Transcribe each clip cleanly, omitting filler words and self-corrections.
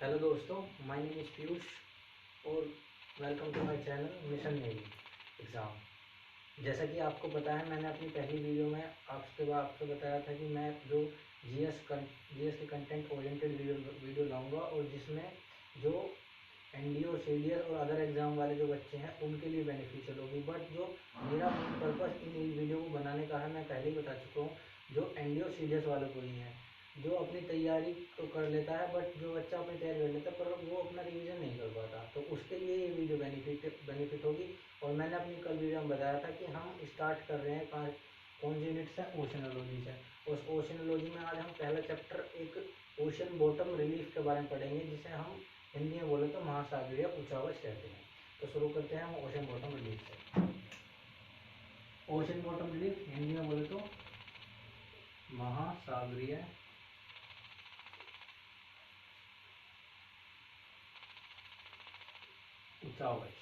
Hello दोस्तों, my name is Piyush और welcome to my channel mission navy exam. जैसा कि आपको पता है, मैंने अपनी पहली वीडियो में आपसे बताया था कि मैं जो जीएस के कंटेंट ओरिएंटेड वीडियो लाऊंगा और जिसमें जो एनडीओ सीडीएस और अदर एग्ज़ाम वाले जो बच्चे हैं उनके लिए बेनिफिशियल होगी। बट जो मेरा पर्पस इन वीडियो को बनाने का है, मैं पहले ही बता चुका हूँ, जो एनडीओ सीडीएस वालों को ही है। जो अपनी तैयारी तो कर लेता है, बट जो बच्चा अपनी तैयारी कर लेता है पर वो अपना रिवीजन नहीं कर पाता, तो उसके लिए ये वीडियो बेनिफिट होगी। और मैंने अपनी कल वीडियो में बताया था कि हम स्टार्ट कर रहे हैं कौन सी यूनिट से, ओशनोलॉजी से। उस ओशनोलॉजी में आज हम पहला चैप्टर एक ओशन बॉटम रिलीफ के बारे में पढ़ेंगे, जिसे हम हिंदी में बोले तो महासागरीय उचावच कहते हैं। तो शुरू करते हैं हम ओशन बॉटम रिलीफ से। ओशन बॉटम रिलीफ हिंदी में बोले तो महासागरीय उचावच।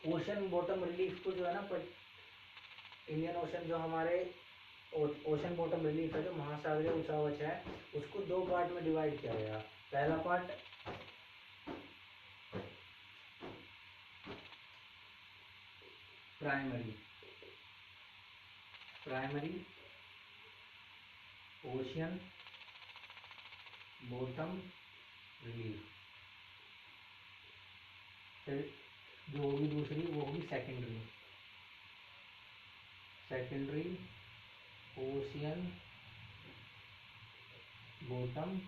ओशन बॉटम रिलीफ को जो है ना, इंडियन ओशन जो हमारे ओशन बॉटम रिलीफ है, जो महासागरीय उचावच है, उसको दो पार्ट में डिवाइड किया गया। पहला part primary ocean bottom relief, फिर जो होगी दूसरी वो होगी सेकेंडरी ओशियन बॉटम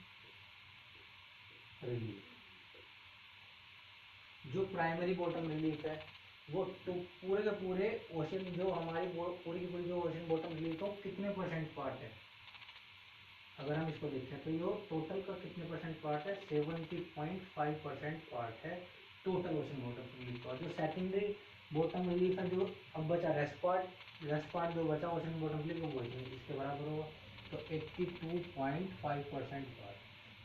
रिलीफ। जो प्राइमरी बॉटम रिलीफ है वो तो पूरे के पूरे ओशन, जो हमारी पूरी की पूरी जो ओशन बॉटम रिलीफ है, कितने परसेंट पार्ट है। अगर हम इसको देखें तो ये टोटल का कितने परसेंट पार्ट है, 70.5% पार्ट है टोटल ओशन बॉटम रिलीफ का। जो सेकेंडरी बॉटम रिलीफ है, जो अब बचा रेस्ट पार्ट जो बचा ओशन बॉटम रिलीफ, वो इसके बराबर होगा, तो 82.5% पार्ट।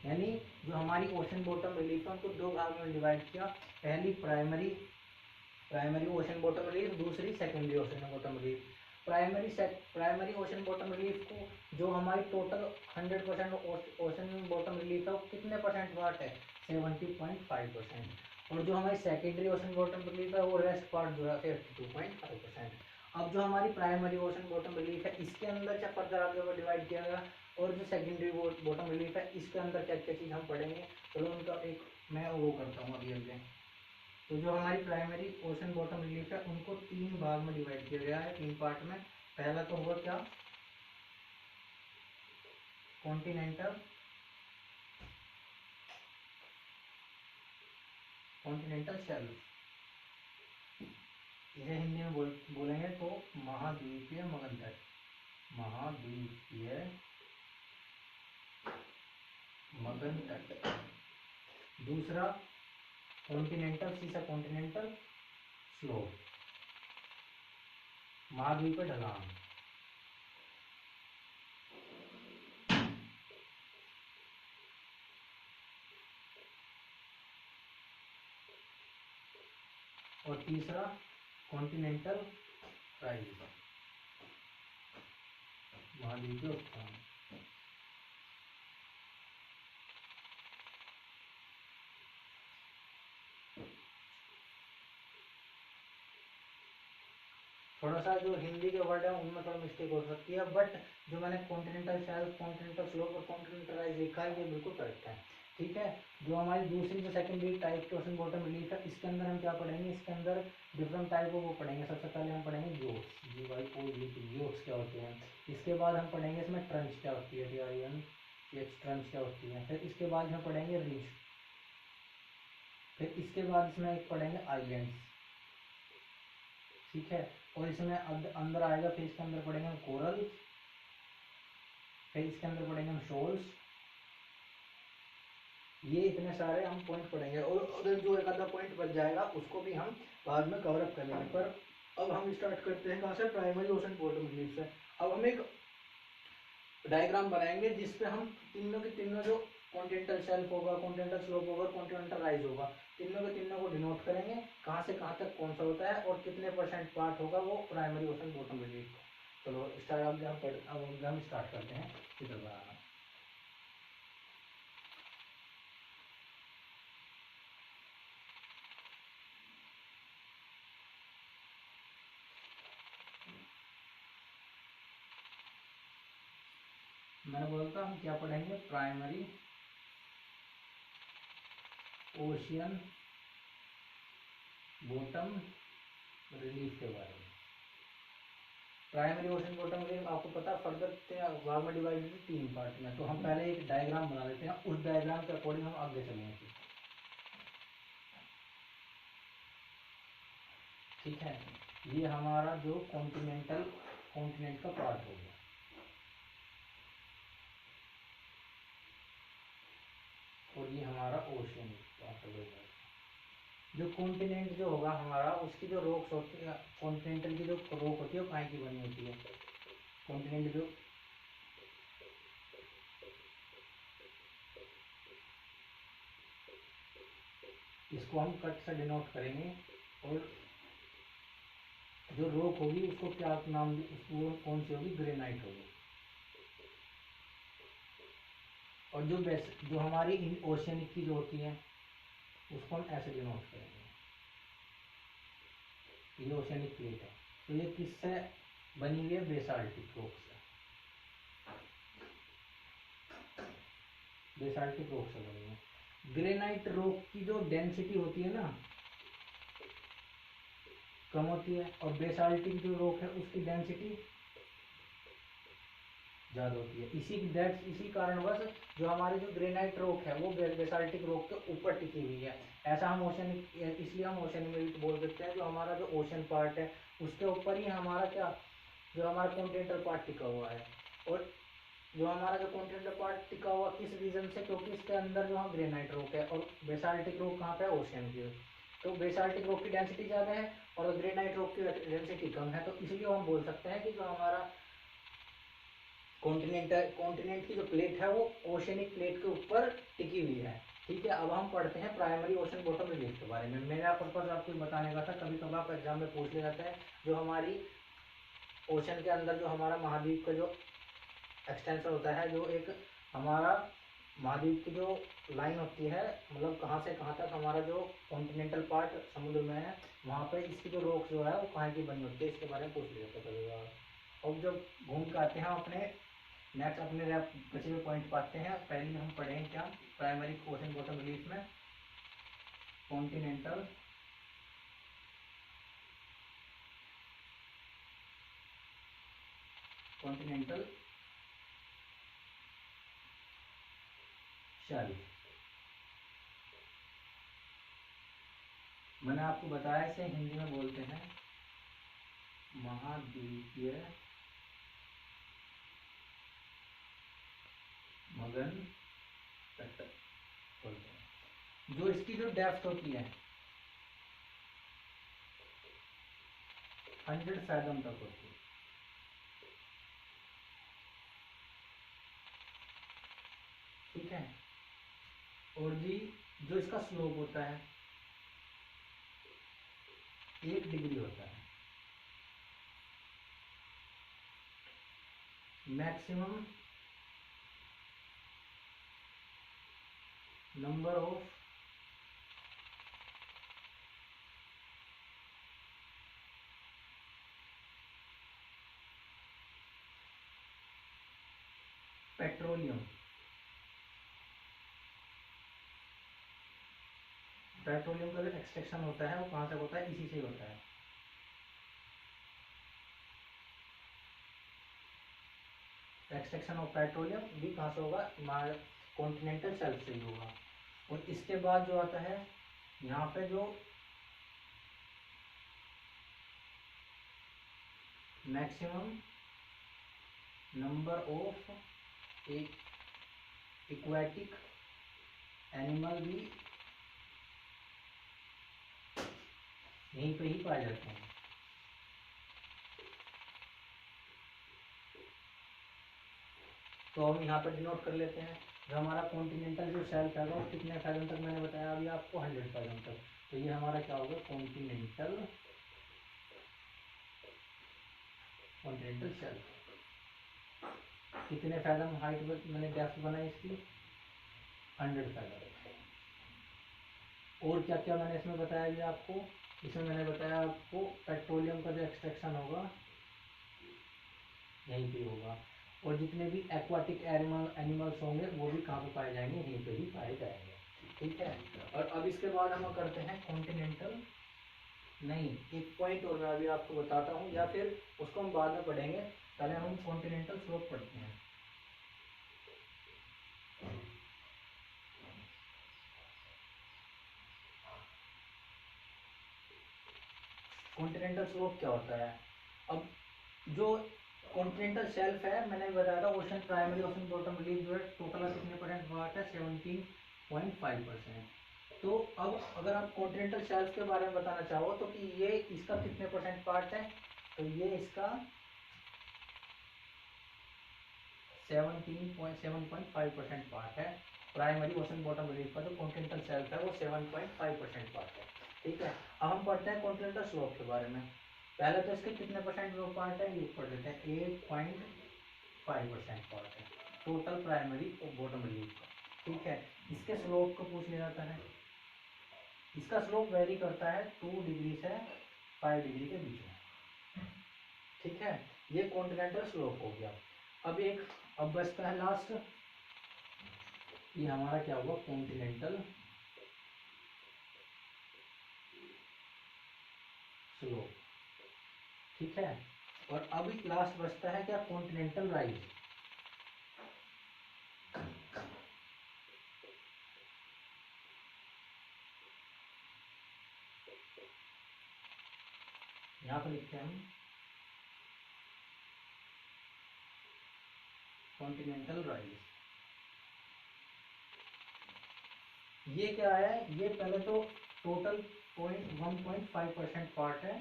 यानी जो हमारी ओशन बॉटम रिलीफ है उनको दो भाग में डिवाइड किया। पहली प्राइमरी ओशन बॉटम रिलीफ, दूसरी secondary ocean bottom relief. Primary ocean bottom relief को, जो हमारी टोटल 100% ओशन बॉटम रिलीफ है, वो कितने परसेंट पार्ट है, 70.5%। और जो हमारी सेकेंडरी ओशन बॉटम रिलीफ है वो रेस्ट पार्ट जो है 52.5%। अब जो हमारी प्राइमरी ओशन बॉटम रिलीफ है, इसके अंदर क्या फर्दर आगे डिवाइड किया गया, और जो सेकेंडरी बॉटम रिलीफ है, इसके अंदर क्या क्या चीज़ हम पढ़ेंगे। चलो उनका एक मैं वो करता हूँ अभी अगले। तो जो हमारी प्राइमरी ओशन बॉटम रिलीफ है उनको तीन भाग में डिवाइड किया गया है, तीन पार्ट में। पहला तो होगा क्या, कॉन्टिनेंटल शेल्फ, इसे हिंदी में बोलेंगे तो महाद्वीपीय मगन तट। दूसरा कॉन्टिनेंटल स्लोप, महाद्वीपीय ढलान। और तीसरा कॉन्टिनेंटल राइज, महाद्वीपीय उत्थान। थोड़ा सा जो हिंदी के वर्ड है उनमें थोड़ा मिस्टेक हो सकती है, बट जो मैंने कॉन्टिनेंटल शेल्फ, कॉन्टिनेंटल स्लोप और कॉन्टिनेंटल राइज लिखा है, ये बिल्कुल करेक्ट है। ठीक है। जो हमारी दूसरी जो सेकेंडरी टाइप के ओशन बॉटम रिलीफ है, इसके अंदर हम क्या पढ़ेंगे, इसके अंदर डिफरेंट टाइप ऑफ वो पढ़ेंगे। सबसे पहले हम पढ़ेंगे जोट्स क्या होते हैं। इसके बाद हम पढ़ेंगे इसमें ट्रंच क्या होती है, ट्रंच क्या होती है। फिर इसके बाद हम पढ़ेंगे रिज। फिर इसके बाद इसमें एक पढ़ेंगे आइलैंड्स। ठीक है। और इसमें अंदर आएगा, फिर इसके अंदर पढ़ेंगे हम कोरल, फिर इसके अंदर पढ़ेंगे हम शोल्स। ये इतने सारे हम पॉइंट पढ़ेंगे, और अगर जो एक आधा पॉइंट बच जाएगा उसको भी हम बाद में कवर अप कर लेंगे। पर अब हम स्टार्ट करते हैं कहाँ से, प्राइमरी ओशन बॉटम रिलीफ से। अब हम एक डायग्राम बनाएंगे जिसपे हम तीनों के तीनों, जो कॉन्टिनेंटल शेल्फ होगा, कॉन्टिनेंटल स्लोप होगा, कॉन्टिनेंटल राइज होगा, तीनों के तीनों को डिनोट करेंगे, कहाँ से कहाँ तक कौन सा होता है और कितने परसेंट पार्ट होगा वो प्राइमरी ओशन बॉटम रिलीफ का। चलो स्टार्ट, अब हम स्टार्ट करते हैं चित्र बनाना। मैंने बोलता हम क्या पढ़ेंगे, प्राइमरी ओशियन बॉटम रिलीफ के बारे में। प्राइमरी ओशन बॉटम रिलीफ आपको पता फर्दर भाग में डिवाइडेड है 3 पार्ट में। तो हम पहले एक डायग्राम बना लेते हैं, उस डायग्राम के अकॉर्डिंग हम आगे चलेंगे। ठीक है, ये हमारा जो कॉन्टिनेंट का पार्ट हो गया। और ये हमारा ओशन पार्ट हो गया। जो कॉन्टिनेंट जो होगा हमारा, उसकी जो रॉक्स होती है, कॉन्टिनेंटल की जो रॉक होती है वो काहे की बनी होती है। कॉन्टिनेंट जो इसको हम कट से डिनोट करेंगे, और जो रॉक होगी उसको क्या नाम, उसको कौन सी होगी, ग्रेनाइट होगी। और जो हमारी ओशियनिक की जो होती है उसको हम ऐसे डिनोट करेंगे, ये ओशियनिक प्लेट है। तो ये किससे बनी हुई है, बेसाल्टिक रॉक से, बेसाल्टिक रॉक से बनी है। ग्रेनाइट रॉक की जो डेंसिटी होती है ना कम होती है, और बेसाल्टिक जो रॉक है उसकी डेंसिटी ज्यादा होती है। इसी कारणवश जो हमारी जो ग्रेनाइट रॉक है वो बेसाल्टिक रॉक के ऊपर टिकी हुई है। ऐसा हम ओशियनिक, इसलिए हम ओशियनिक बोल सकते हैं। जो हमारा जो ओशन पार्ट है उसके ऊपर ही हमारा क्या, जो हमारा कॉन्टिनेंटल पार्ट टिका हुआ है। और जो हमारा जो कॉन्टिनेंटल पार्ट टिका हुआ किस रीजन से, क्योंकि इसके अंदर जो ग्रेनाइट रॉक है, और बेसाल्टिक रॉक कहाँ पे, ओशियन की। तो बेसाल्टिक रॉक की डेंसिटी ज़्यादा है और ग्रेनाइट रॉक की डेंसिटी कम है। तो इसलिए हम बोल सकते हैं कि जो हमारा कॉन्टिनेंट की जो प्लेट है वो ओशियनिक प्लेट के ऊपर टिकी हुई है। ठीक है, अब हम पढ़ते हैं प्राइमरी ओशन बॉटम रिलीफ के बारे में। मेरा पर्पज आपको बताने का था, कभी कभार एग्जाम में पूछ लिया जाता है, जो हमारी ओशन के अंदर जो हमारा महाद्वीप का जो एक्सटेंशन होता है, जो एक हमारा महाद्वीप की जो लाइन होती है, मतलब कहाँ से कहाँ तक हमारा जो कॉन्टिनेंटल पार्ट समुद्र में है, वहाँ पे इसकी जो रॉक जो है वो कहाँ की बनी होती है, इसके बारे में पूछ लिया जाता है कभी बार। और जब घूम के आते हैं अपने नेक्स्ट अपने बचे हुए पॉइंट पाते हैं। पहले हम पढ़ेंगे क्या, प्राइमरी ओशन बॉटम रिलीफ में कॉन्टिनेंटल शेल्फ। मैंने आपको बताया इसे हिंदी में बोलते हैं महाद्वीपीय मगन तट बोलते हैं। जो इसकी जो डेप्थ होती है 100 फैथम तक होती है। ठीक है, और जी जो इसका स्लोप होता है 1 डिग्री होता है। मैक्सिमम नंबर ऑफ पेट्रोलियम का जो एक्सट्रैक्शन होता है वो कहाँ से होता है, इसी से होता है। एक्सट्रैक्शन ऑफ पेट्रोलियम भी कहाँ से होगा, कॉन्टिनेंटल शेल्फ से ही होगा। और इसके बाद जो आता है यहाँ पे जो maximum number of aquatic animal भी यहीं पे ही पाए जाते हैं। तो हम यहाँ पर डिनोट कर लेते हैं, जो हमारा कॉन्टिनेंटल जो शेल्फ है वो कितने फैथम तक, मैंने बताया अभी आपको 100 फैथम तक। तो ये हमारा क्या होगा, कॉन्टिनेंटल शेल्फ। कितने फैथम हाइट मैंने डेप्थ बनाई इसकी, 100 फैथम। और क्या क्या मैंने इसमें बताया भी आपको, इसमें मैंने बताया आपको पेट्रोलियम का जो एक्सट्रैक्शन होगा यहीं पे होगा। और जितने भी एक्वाटिक एनिमल्स होंगे वो भी कहाँ पे पाए जाएंगे, यहीं पे ही पाए जाएंगे। ठीक है, और अब इसके बाद हम करते हैं कॉन्टिनेंटल, नहीं एक पॉइंट और मैं अभी आपको बताता हूँ, या फिर उसको हम बाद में पढ़ेंगे, पहले हम कॉन्टिनेंटल स्लोप पढ़ते हैं। कॉन्टिनेंटल स्लोप क्या होता है? अब जो कॉन्टिनेंटल शेल्फ है, मैंने बताया था ocean primary ocean bottom relief जो है टोटल कितने परसेंट पार्ट है, 17.5%। तो अब अगर आप कॉन्टिनेंटल शेल्फ के बारे में बताना चाहो तो कि ये इसका कितने परसेंट पार्ट है, तो ये इसका 17.5% पार्ट है। प्राइमरी ओशन बॉटम रिलीफ का जो कॉन्टिनेंटल शेल्फ है वो 7.5% पार्ट है। ठीक है, अब हम पढ़ते हैं कॉन्टिनेंटल स्लोप के बारे में। पहले तो इसके कितने परसेंट वो पार्ट है, ये पढ़ लेते हैं, 8.5% पार्ट है टोटल प्राइमरी और बॉटम रिलीफ का। ठीक है, इसके स्लोप को पूछ लिया जाता है। इसका स्लोप वेरी करता है 2 डिग्री से 5 डिग्री के बीच में। ठीक है, ये कॉन्टिनेंटल स्लोप हो गया। अब बचता है लास्ट, ये हमारा क्या हुआ, कॉन्टिनेंटल स्लोप। ठीक है, और अब लास्ट बचता है क्या, कॉन्टिनेंटल राइज। यहां पर लिखते हैं हम कॉन्टिनेंटल राइज। ये क्या है, ये पहले तो टोटल 1.5% पार्ट है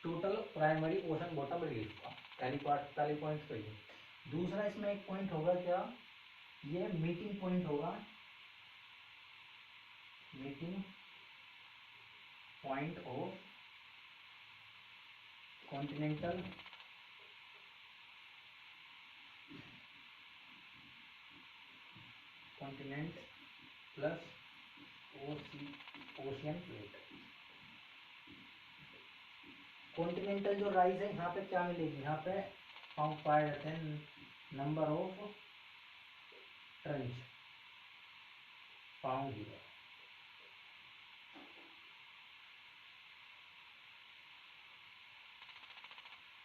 total primary ocean bottom relief का, पहली पॉइंट तो ये। दूसरा इसमें एक पॉइंट होगा क्या, ये मीटिंग पॉइंट होगा, meeting point of continental continent plus ocean plate. Continental जो राइज है यहाँ पे क्या मिलेगी, यहाँ पे हम पाए जाते हैं number of trench found here.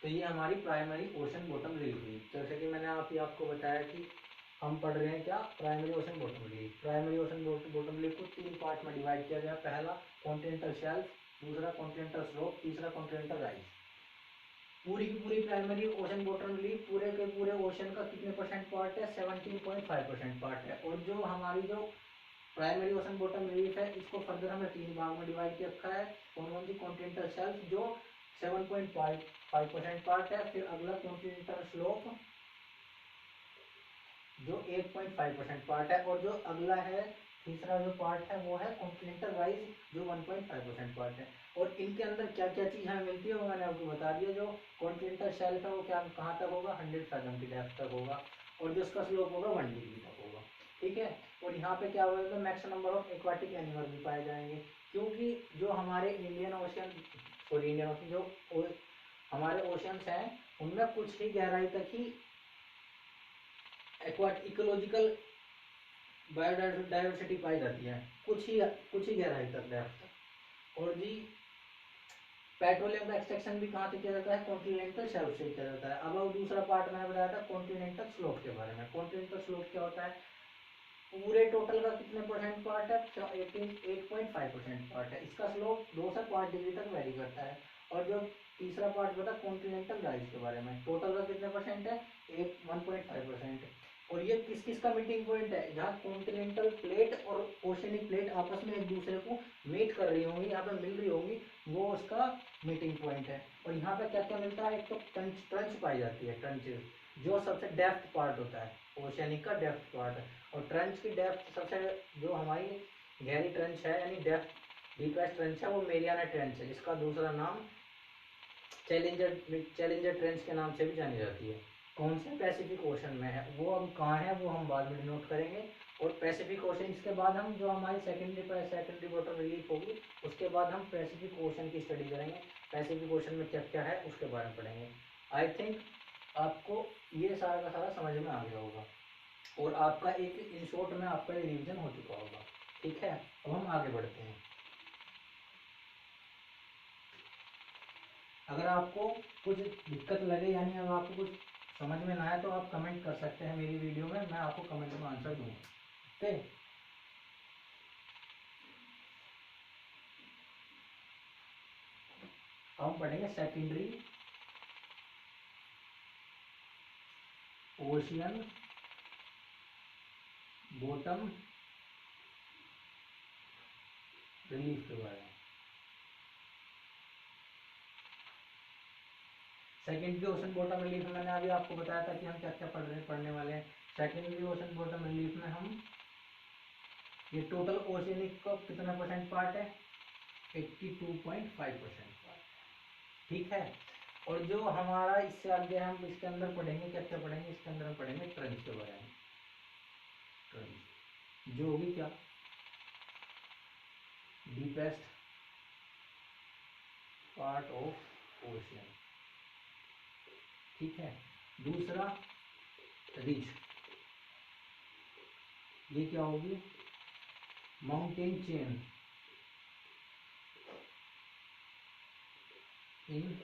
तो ये हमारी प्राइमरी ओशन बॉटम रिलीफ हुई। जैसे कि मैंने आपको बताया कि हम पढ़ रहे हैं क्या, primary ocean bottom relief. Primary ocean bottom relief को 3 पार्ट में डिवाइड किया गया, पहला कॉन्टिनेंटल शेल्फ, दूसरा कॉन्टिनेंटल स्लोप, तीसरा कॉन्टिनेंटल राइज। पूरी की पूरी प्राइमरी ओशन बॉटम रिलीफ पूरे के पूरे ओशन का कितने परसेंट पार्ट है, 17.5% पार्ट है। और जो हमारी जो प्राइमरी ओशन बॉटम रिलीफ है, इसको फर्दर हमने 3 भाग में डिवाइड किया रखा है। कौन सी, कॉन्टिनेंटल शेल्फ जो 7.5% पार्ट है, फिर अगला कॉन्टिनेंटल स्लोप जो 8.5% पार्ट है, और जो अगला है तीसरा जो पार्ट है वो है कॉन्टिनेंटल राइज जो 1.5% पार्ट है। और इनके अंदर क्या क्या चीज हमें मिलती है वो मैंने आपको बता दिया। जो कॉन्टिनेंटल शेल्फ है वो क्या कहाँ तक होगा, 100 फैथम की डेप्थ तक होगा, और जो उसका स्लोप होगा 1 डिग्री तक होगा। ठीक है, और यहाँ पे क्या होगा, max number of aquatic animal भी पाए जाएंगे, क्योंकि जो हमारे Indian ocean, sorry Indian ocean, जो हमारे ओशंस हैं उनमें कुछ ही गहराई तक ही इकोलॉजिकल बायोडाइवर्सिटी पाई जाती है, कुछ ही गहराई तक डेप्थ तक। और जी पेट्रोलियम का एक्सट्रैक्शन भी कहाँ से किया जाता है, कॉन्टिनेंटल शेल्फ से किया जाता है। अब दूसरा पार्ट मैंने बताया था कॉन्टिनेंटल स्लोप के बारे में। कॉन्टिनेंटल स्लोप क्या होता है, पूरे टोटल का कितने परसेंट पार्ट है, 8.5% पार्ट है। इसका स्लोप 2 से 5 डिग्री तक वेरी करता है। और जो तीसरा पार्ट बता कॉन्टिनेंटल राइज के बारे में, टोटल का कितने परसेंट है, 1.5%। और ये किस किस का मीटिंग पॉइंट है, जहाँ कॉन्टिनेंटल प्लेट और ओशनिक प्लेट आपस में एक दूसरे को मीट कर रही होंगी, यहाँ पे मिल रही होंगी, वो उसका मीटिंग पॉइंट है। और यहाँ पे क्या क्या मिलता है, एक तो ट्रंच पाई जाती है, ट्रंचेस जो सबसे डेप्थ पार्ट होता है, ओशनिक का डेप्थ पार्ट है। और ट्रंच की डेप्थ सबसे जो हमारी गहरी ट्रंच है यानी डेप्थ डीपेस्ट ट्रंच है वो मेरियाना ट्रंच है, जिसका दूसरा नाम चैलेंजर ट्रेंच के नाम से भी जानी जाती है। कौन से, पैसिफिक ओशन में है, वो हम कहाँ है वो हम बाद में नोट करेंगे। और पैसिफिक ओशन, इसके बाद हम जो हमारी सेकेंडरी बॉटम रिलीफ होगी उसके बाद हम पैसिफिक ओशन की स्टडी करेंगे। पैसिफिक ओशन में क्या क्या है उसके बारे में पढ़ेंगे। आई थिंक आपको ये सारा का सारा समझ में आ गया होगा और आपका एक इन शॉर्ट में आपका ये रिवीजन हो चुका होगा। ठीक है, अब हम आगे बढ़ते हैं। अगर आपको कुछ दिक्कत लगे यानी अगर आपको कुछ समझ में ना आए तो आप कमेंट कर सकते हैं मेरी वीडियो में, मैं आपको कमेंट में आंसर दूंगा। ओके, हम पढ़ेंगे सेकेंडरी ओशियन बॉटम रिलीफ के बारे में। सेकेंडरी ओशन बॉटम रिलीफ में मैंने अभी आपको बताया था कि हम क्या क्या पढ़ने वाले हैं। सेकेंडरी ओशन बॉटम रिलीफ में हम ये टोटल ओशियनिक का कितना परसेंट पार्ट है, 82.5% पार्ट। ठीक है, और जो हमारा इससे आगे हम इसके अंदर पढ़ेंगे, क्या क्या पढ़ेंगे इसके अंदर, हम पढ़ेंगे ट्रंच के बारे में। ट्रंच जो होगी क्या, डीपेस्ट पार्ट ऑफ ओशियन। ठीक है, दूसरा रिज, ये क्या होगी, माउंटेन चेन इन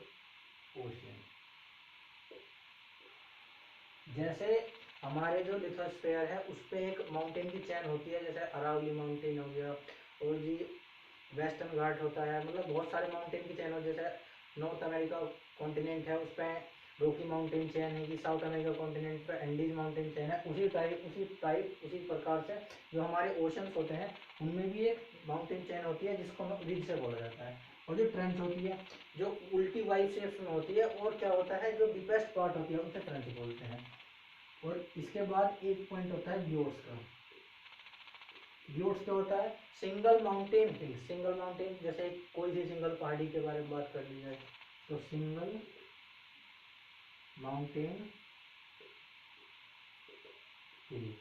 ओशियन। जैसे हमारे जो लिथोस्फीयर है उस पे एक माउंटेन की चेन होती है, जैसे अरावली माउंटेन हो गया और जी वेस्टर्न घाट होता है, मतलब बहुत सारे माउंटेन की चेन हो, जैसे नॉर्थ अमेरिका कॉन्टिनेंट है उस पर रॉकी माउंटेन चेन है, कि साउथ अमेरिका कॉन्टिनेंट पे एंडीज माउंटेन चेन है। उसी प्रकार से जो हमारे ओशंस होते हैं उनमें भी एक माउंटेन चेन होती है जिसको हम रिज से बोला जाता है। और जो ट्रेंच होती है जो उल्टी वाइव शेप्स में होती है, और क्या होता है जो डीपेस्ट पार्ट होती है उसे ट्रेंच बोलते हैं। और इसके बाद एक पॉइंट होता है ग्योट्स का। ग्योट्स क्या होता है, सिंगल माउंटेन हिल। सिंगल माउंटेन जैसे कोई भी सिंगल पहाड़ी के बारे में बात कर ली जाए तो सिंगल माउंटेन हिल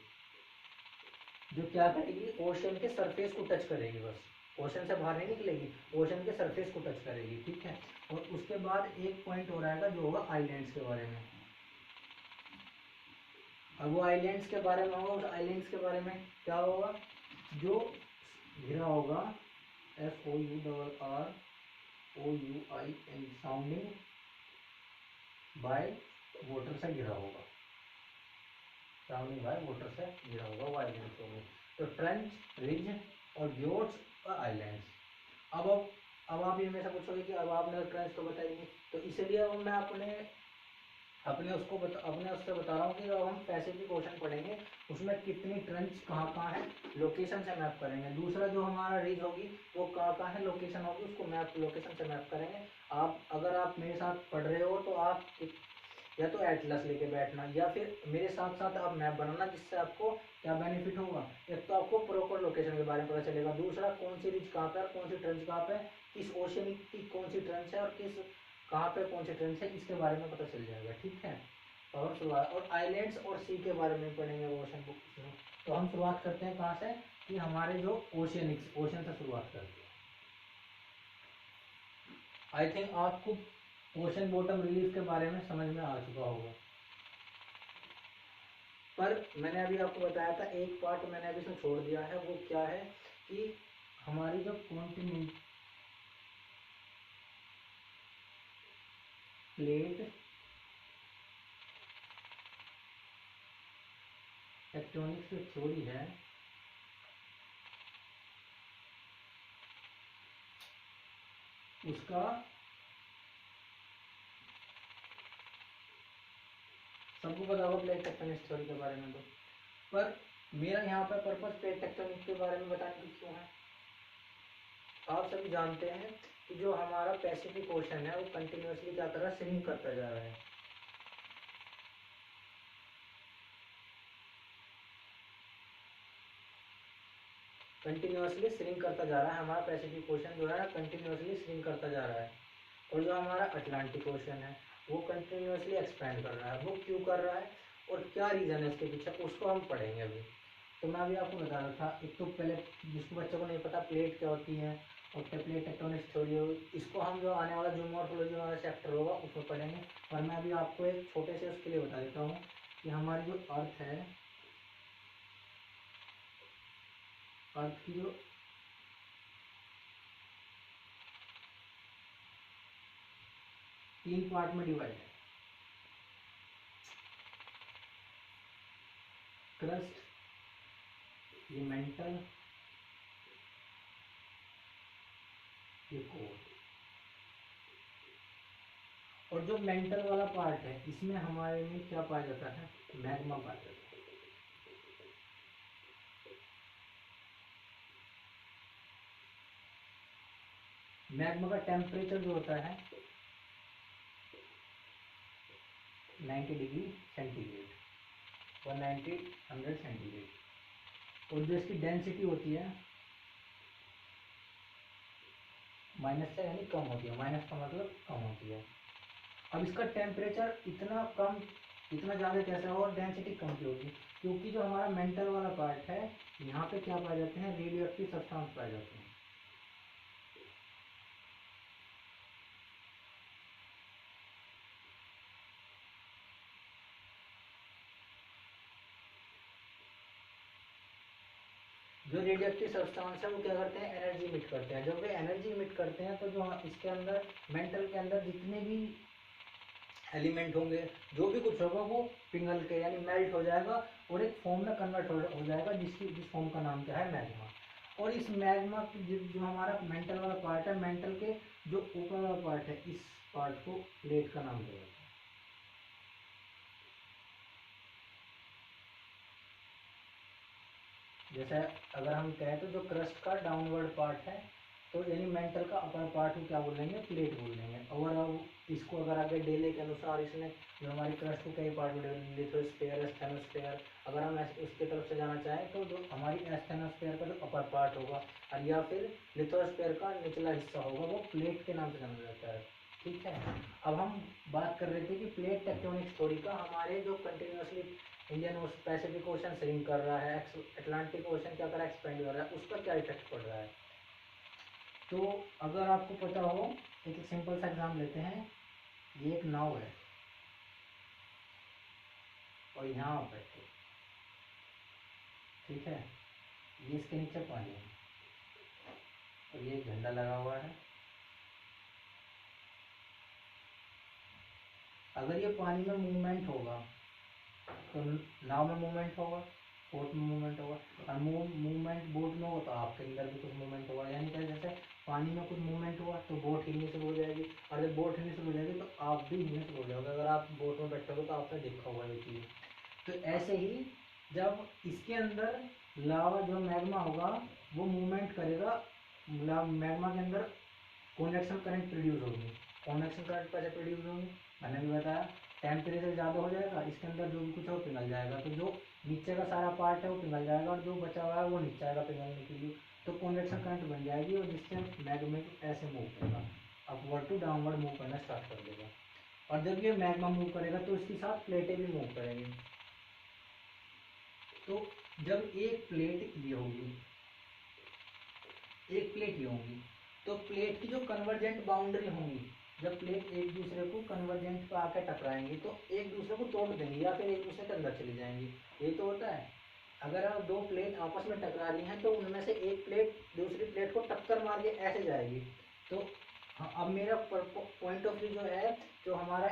जो क्या करेगी, ओशन के सरफेस को टच करेगी, बस ओशन से बाहर नहीं निकलेगी, ओशन के सरफेस को टच करेगी। ठीक है, और उसके बाद एक पॉइंट हो रहेगा जो होगा आइलैंड्स के बारे में। अब वो आइलैंड्स के बारे में होगा, उस आइलैंड्स के बारे में क्या होगा, जो घिरा होगा SOURROUIN साउंडिंग बाय वाटर से घिरा होगा, साउंडिंग बाय वाटर से घिरा होगा वो आइलैंड्स होंगे। तो ट्रेंच, रिज और ग्योट्स और आइलैंड्स। अब आप ये मेरे से पूछोगे कि अब आपने ट्रेंच तो बताई नहीं, तो इसीलिए अब मैं अपने उससे बता रहा हूँ कि अब हम पैसिफिक ओशन पढ़ेंगे उसमें कितनी ट्रेंच कहाँ कहाँ है, लोकेशन से मैप करेंगे। दूसरा जो हमारा रिज होगी वो कहाँ कहाँ है, लोकेशन होगी, उसको लोकेशन से मैप करेंगे। अगर आप मेरे साथ पढ़ रहे हो तो आप या तो एटलस लेके बैठना या फिर मेरे साथ साथ आप मैप बनाना, जिससे आपको क्या बेनिफिट होगा, एक तो आपको प्रॉपर लोकेशन के बारे में पता चलेगा, दूसरा कौन सी रिज कहाँ पे है, कौन सी ट्रेंच कहाँ पे है, किस ओशन की कौन सी ट्रेंच है और कहाँ पे कौन सी ट्रेंच है, इसके बारे में पता चल जाएगा। ठीक है, तो हम शुरुआत और आइलैंड्स और सी के बारे में पढ़ेंगे ओशन बुक में। तो हम शुरुआत करते हैं कहाँ से, कि हमारे जो ओशन से शुरुआत करते हैं। आई थिंक आपको ओशन बॉटम रिलीफ के बारे में समझ में आ चुका होगा, पर मैंने अभी आपको बताया था एक पार्ट मैंने अभी इसमें छोड़ दिया है, वो क्या है कि हमारी जो कॉन्टिनेंट प्लेट टेक्टोनिक्स की थ्योरी है, उसका सबको पता होगा प्लेट टेक्टोनिक्स थ्योरी के बारे में। तो पर मेरा यहाँ पर पर्पस प्लेट टेक्टोनिक्स के बारे में बताने की क्यों है, आप सभी जानते हैं कि जो हमारा पैसिफिक ओशन है वो कंटिन्यूसली क्या कर रहा है, श्रिंक करता जा रहा है। कंटिन्यूसली श्रिंक करता जा रहा है, हमारा पैसिफिक ओशन जो है ना कंटिन्यूसली श्रिंक करता जा रहा है। और जो हमारा अटलांटिक ओशन है वो कंटिन्यूसली एक्सपैंड कर रहा है। वो क्यों कर रहा है और क्या रीज़न है उसके पीछे, उसको हम पढ़ेंगे अभी। तो मैं अभी आपको बता रहा था, एक तो पहले जिसको बच्चों को नहीं पता प्लेट क्या होती है, और प्लेट टेक्टोनिक थ्योरी हो, इसको हम जो आने वाला जो मॉर्फोलॉजी वाला चैप्टर होगा उसमें पढ़ेंगे। पर मैं अभी आपको एक छोटे से उसके लिए बता देता हूँ कि हमारी जो अर्थ है, अर्थ की जो तीन पार्ट में डिवाइड है, क्रस्ट, ये मेंटल, ये कोर। और जो मेंटल वाला पार्ट है इसमें हमारे में क्या पाया जाता है, मैग्मा पाया जाता है। मैग्मा का टेम्परेचर जो होता है 90 डिग्री सेंटीग्रेड, 100 सेंटीग्रेड। और जो इसकी डेंसिटी होती है माइनस से यानी कम होती है, माइनस का मतलब कम होती है। अब इसका टेम्परेचर इतना कम, इतना ज़्यादा कैसे होगा और डेंसिटी कम क्यों होगी, क्योंकि जो हमारा मेंटल वाला पार्ट है यहाँ पे क्या पाए जाते हैं, रेडियो एक्टिव सब्सटेंस पाए जाते हैं। जो रेडियो एक्टिव सब्सटेंस है वो क्या करते हैं, एनर्जी इमिट करते हैं। जब वे एनर्जी इमिट करते हैं तो जो इसके अंदर मेंटल के अंदर जितने भी एलिमेंट होंगे, जो भी कुछ होगा वो पिघल के यानी मेल्ट हो जाएगा और एक फॉर्म में कन्वर्ट हो जाएगा, जिस फॉर्म का नाम क्या है, मैग्मा। और इस मैग्मा जो हमारा मेंटल वाला पार्ट है, मेंटल के जो ऊपर वाला पार्ट है, इस पार्ट को प्लेट का नाम दिया जाता है। जैसे अगर हम कहें तो जो क्रस्ट का डाउनवर्ड पार्ट है, तो यानी मेंटल का अपर पार्ट को क्या बोलेंगे, प्लेट बोल देंगे। और अब इसको अगर आगे डेले के अनुसार इसने जो हमारी क्रस्ट को कई पार्ट में, लिथोस्फीयर, एस्थेनोस्फीयर, अगर हम उसके तरफ से जाना चाहें तो जो हमारी एस्थेनोस्फीयर का जो अपर पार्ट होगा और या फिर लिथोस्फीयर का निचला हिस्सा होगा वो प्लेट के नाम से जाना जाता है। ठीक है, अब हम बात कर रहे थे कि प्लेट टेक्टोनिक थ्योरी का हमारे जो continuously Indian Pacific ocean shrink कर रहा है, अटलांटिक ओशन क्या कर रहा है, एक्सपेंड कर रहा है, उसका क्या इफेक्ट पड़ रहा है। तो अगर आपको पता हो, एक सिंपल सा एग्जाम लेते हैं। ये एक नाव है और यहाँ आप बैठे, ठीक है, ये इसके नीचे पानी है और ये झंडा लगा हुआ है। अगर ये पानी में मूवमेंट होगा तो नाव में मूवमेंट होगा, बोट में मूवमेंट होगा, और मूवमेंट बोट में होगा तो आपके अंदर भी कुछ मूवमेंट होगा। यानी क्या, जैसे पानी में कुछ मूवमेंट हुआ तो बोट हिलने शुरू हो जाएगी, और जब बोट हिलने शुरू हो जाएगी तो आप भी हिलने शुरू हो जाओगे। अगर आप बोट में बैठोगे तो आपने देखा होगा ये चीज़। तो ऐसे ही जब इसके अंदर लावा जो मैग्मा होगा वो मूवमेंट करेगा, मैग्मा के अंदर कॉन्वेक्शन करंट प्रोड्यूस होगी। कॉन्वेक्शन करंट कैसे प्रोड्यूस होगी, मैंने भी बताया, टेम्परेचर ज़्यादा हो जाएगा, इसके अंदर जो भी कुछ है वो पिघल जाएगा, तो जो नीचे का सारा पार्ट है वो पिघल जाएगा और जो बचा हुआ है वो नीचे आएगा पिघलने के लिए। तो कॉन्वेक्शन करंट बन जाएगी और जिससे मैग्मा ऐसे मूव करेगा, अपवर्ड टू डाउनवर्ड मूव करना स्टार्ट कर देगा। और जब ये मैग्मा मूव करेगा तो इसके साथ प्लेटें भी मूव करेंगी। तो जब एक प्लेट ये होगी, एक प्लेट ये होगी, तो प्लेट की जो कन्वर्जेंट बाउंड्री होंगी, जब प्लेट एक दूसरे को कन्वर्जेंट पे आकर टकराएंगी तो एक दूसरे को तोड़ देंगी या फिर एक दूसरे के अंदर चली जाएंगी। ये तो होता है, अगर आप दो प्लेट आपस में टकरा रही हैं तो उनमें से एक प्लेट दूसरी प्लेट को टक्कर मार के ऐसे जाएगी। तो अब मेरा पॉइंट ऑफ व्यू जो है, जो हमारा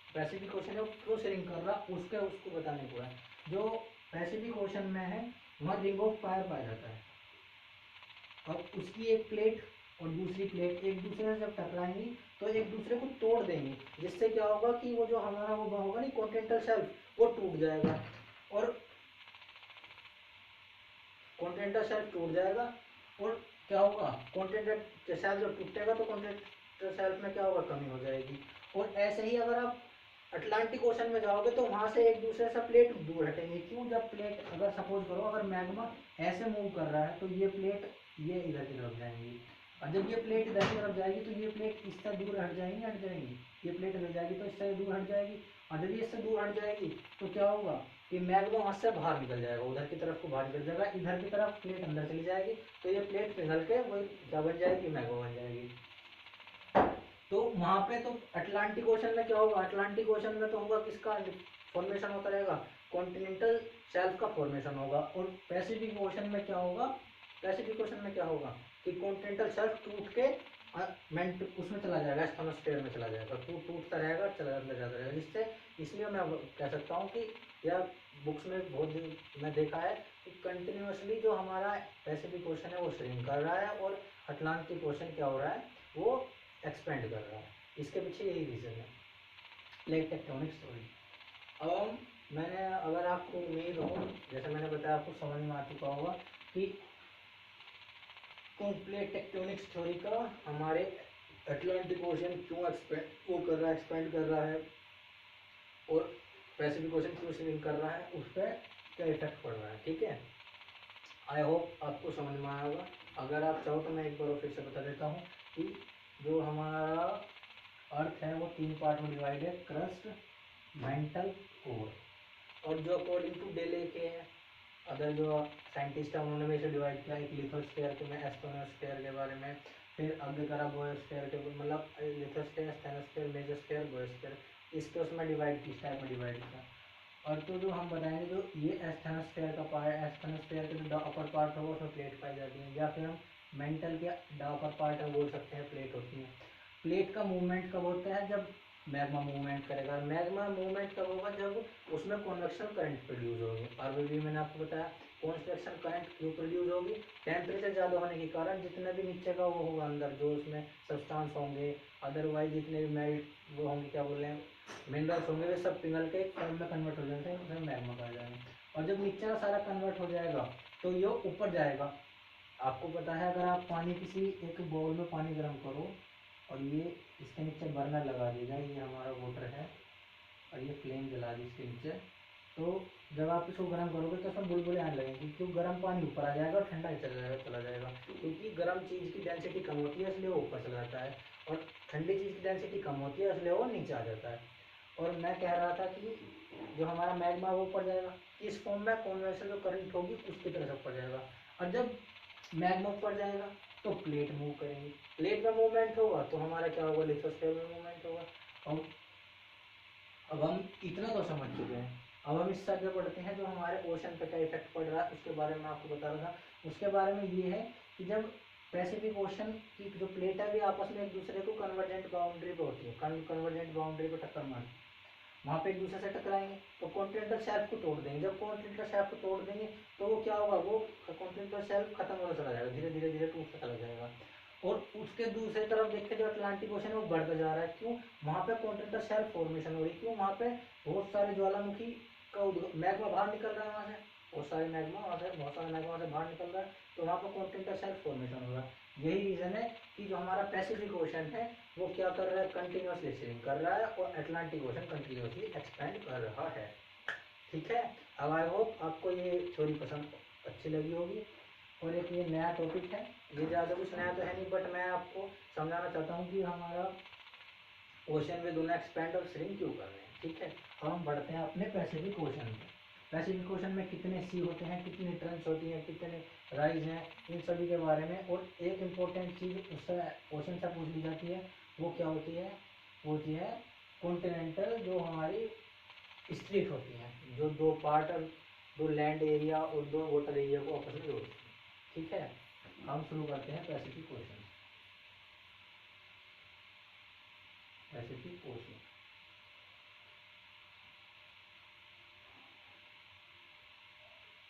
पैसिफिक ओशन है वो क्यों श्रिंक कर रहा, उसको बताने को है। जो पैसिफिक ओशन में है वहाँ रिंग ऑफ फायर पाया जाता है, और उसकी एक प्लेट और दूसरी प्लेट एक दूसरे से जब टकराएंगी तो एक दूसरे को तोड़ देंगी, जिससे क्या होगा कि वो जो हमारा वो होगा नहीं कॉन्टिनेंटल शेल्फ वो टूट जाएगा, और कॉन्टिनेंटल शेल्फ टूट जाएगा और क्या होगा, कॉन्टिनेंटल शेल्फ जब टूटेगा तो कॉन्टिनेंटल शेल्फ में क्या होगा, कमी हो जाएगी। और ऐसे ही अगर आप अटलांटिक ओशन में जाओगे तो वहां से एक दूसरे से प्लेट दूर हटेंगे। क्यों, जब प्लेट अगर सपोज करो अगर मैग्मा ऐसे मूव कर रहा है तो ये प्लेट ये इधर की तरफ जाएंगी, और जब ये प्लेट इधर की तरफ जाएगी तो ये प्लेट इससे दूर हट जाएंगी, हट जाएंगी, ये प्लेट इधर जाएगी तो इससे दूर हट जाएगी, और जब ये इससे दूर हट जाएगी तो क्या होगा, कि मैग्मा वहाँ से बाहर निकल जाएगा, उधर की तरफ को बाहर निकल जाएगा, इधर की तरफ प्लेट अंदर चली जाएगी, तो ये प्लेट पिघल के वो क्या बन जाएगी, मैग्मा बन जाएगी। तो वहाँ पे तो अटलांटिक ओशन में क्या होगा, अटलांटिक ओशन में तो होगा किसका फॉर्मेशन होता रहेगा, कॉन्टिनेंटल शेल्फ का फॉर्मेशन होगा। और पैसिफिक ओशन में क्या होगा, पैसिफिक ओशन में क्या होगा कि कॉन्टिनेंटल शेल्फ टूट के उसमें चला जाएगा, एस्थेनोस्फीयर में चला जाएगा, टूटता रहेगा, चला अंदर जाता रहेगा, जिससे इसलिए मैं कह सकता हूँ कि या बुक्स में बहुत मैं देखा है कि कंटिन्यूसली जो हमारा पैसिफिक ओशन है वो श्रिंक कर रहा है और अटलांटिक ओशन क्या हो रहा है, वो एक्सपेंड कर रहा है। इसके पीछे यही रीज़न है, प्लेट टेक्टोनिक स्टोरी। अब मैंने अगर आपको उम्मीद हो, जैसे मैंने बताया आपको समझ में आ चुका होगा कि प्लेट टेक्टोनिक स्टोरी का हमारे अटलांटिक ओशन क्यों एक्सपेंड कर रहा है और पैसिफिक ओशन क्यों स्विंग कर रहा है, उस पर क्या इफेक्ट पड़ रहा है। ठीक है, आई होप आपको समझ में आया होगा। अगर आप चाहो तो मैं एक बार फिर से बता देता हूँ कि जो हमारा अर्थ है वो 3 पार्ट में डिवाइड है, क्रस्ट, मेंटल, कोर। और जो अकॉर्डिंग टू डेले के अदर जो साइंटिस्ट है उन्होंने भी इसे डिवाइड किया, एक लिथोस्फीयर के में, एस्टोनोस्फीयर के बारे में, फिर आगे करा गोयोस्फीयर के, मतलब लिथोस्फीयर, स्टेनोस्फीयर, मेसोस्फीयर, गोयोस्फीयर, इसके उसमें डिवाइड किस टाइप में डिवाइड किया। और तो जो हम बताएंगे जो ये एस्थेनोस्फीयर का पार्ट, एस्थेनोस्फीयर के जो अपर पार्ट होगा उसमें प्लेट पाई जाती है, या फिर हम मेंटल के अपर पार्ट है बोल सकते हैं, प्लेट होती है। प्लेट का मूवमेंट कब होता है, जब मैग्मा मूवमेंट करेगा। मैग्मा मूवमेंट कब होगा, जब उसमें कन्वेक्शन करंट प्रोड्यूस होगी। और भी मैंने आपको बताया कन्वेक्शन करंट क्यों प्रोड्यूस होगी, टेम्परेचर ज़्यादा होने के कारण जितने भी नीचे का वो होगा अंदर जो उसमें सब्सटेंस होंगे, अदरवाइज जितने भी मेल्ट वो होंगे, क्या बोल रहे हैं, मिनरल्स होंगे, वे सब पिघल के फॉर्म में कन्वर्ट हो जाते हैं, उसे मैग्मा कहा जाएगा। और जब नीचे का सारा कन्वर्ट हो जाएगा तो ये ऊपर जाएगा। आपको पता है अगर आप पानी किसी एक बाउल में पानी गर्म करो और ये इसके नीचे बर्नर लगा देगा, ये हमारा वाटर है और ये फ्लेम जला दी इसके नीचे, तो जब आप इसको गर्म करोगे तो उसमें बुलबुले आने लगेंगे, क्योंकि गर्म पानी ऊपर आ जाएगा और ठंडा चला जाएगा, क्योंकि गर्म चीज़ की डेंसिटी कम होती है इसलिए वो ऊपर चला जाता है, और ठंडी चीज़ की डेंसिटी कम होती है इसलिए वो नीचे आ जाता है। और मैं कह रहा था कि जो हमारा मैग्मा वो ऊपर जाएगा, इस फॉर्म में कन्वेक्शन जो करंट होगी उसकी तरह से ऊपर जाएगा। और जब मैग्मा ऊपर जाएगा तो प्लेट मूव करेंगी, प्लेट में मूवमेंट होगा तो हमारा क्या होगा, लिथोस्फीयर में मूवमेंट होगा। और अब हम इतना तो समझ चुके हैं, अब हम इससे आगे बढ़ते हैं जो हमारे ओशन पे क्या इफेक्ट पड़ रहा है उसके बारे में आपको बता रहा था। उसके बारे में ये है कि जब पैसिफिक ओशन की जो प्लेट है भी आपस में एक दूसरे को कन्वर्जेंट बाउंड्री पे होती है, कन्वर्जेंट बाउंड्री पे टक्कर मारती है, वहाँ पे एक दूसरे से टकराएंगे तो कॉन्टिनेंटल शेल्फ को तोड़ देंगे। जब कॉन्टिनेंटल शेल्फ को तोड़ देंगे तो वो क्या होगा, वो कॉन्टिनेंटल शेल्फ खत्म होता चला जाएगा, धीरे धीरे धीरे टूटता चला जाएगा। और उसके दूसरी तरफ देखते जो अटलांटिक ओशन है वो बढ़ता जा रहा है, क्यों, वहाँ पे कॉन्टिनेंटल शेल्फ फॉर्मेशन हो रही है, क्यों, वहाँ पे बहुत सारे ज्वालामुखी का मैग्मा बाहर निकल रहा है, वहाँ से बहुत सारे मैग्मा वहाँ से बाहर निकल रहा है, तो वहाँ पर कॉन्टिनेंटल शेल्फ फॉर्मेशन हो रहा है। यही रीज़न है कि जो हमारा पैसिफिक ओशन है वो क्या कर रहा है, कंटिन्यूसली स्विंग कर रहा है, और अटलांटिक ओशन कंटिन्यूसली एक्सपेंड कर रहा है। ठीक है, अब आई होप आपको ये थ्योरी पसंद अच्छी लगी होगी। और एक ये नया टॉपिक है, ये ज़्यादा कुछ नया तो है नहीं, बट मैं आपको समझाना चाहता हूँ कि हमारा ओशन में दोनों एक्सपेंड और श्रिंक क्यों कर रहे हैं। ठीक है, अब हम बढ़ते हैं अपने पैसिफिक ओशन पे। पैसिफिक ओशन में कितने सी होते हैं, कितनी ट्रंच होती हैं, कितने राइज हैं, इन सभी के बारे में। और एक इम्पोर्टेंट चीज़ उससे ओशन से पूछ ली जाती है, वो क्या होती है, वो होती है कॉन्टिनेंटल जो हमारी स्ट्रीट होती हैं, जो दो पार्ट, दो लैंड एरिया और दो वाटर एरिया को आपस में जोड़ती हैं। ठीक है, हम शुरू करते हैं पैसिफिक ओशन। पैसिफिक ओशन,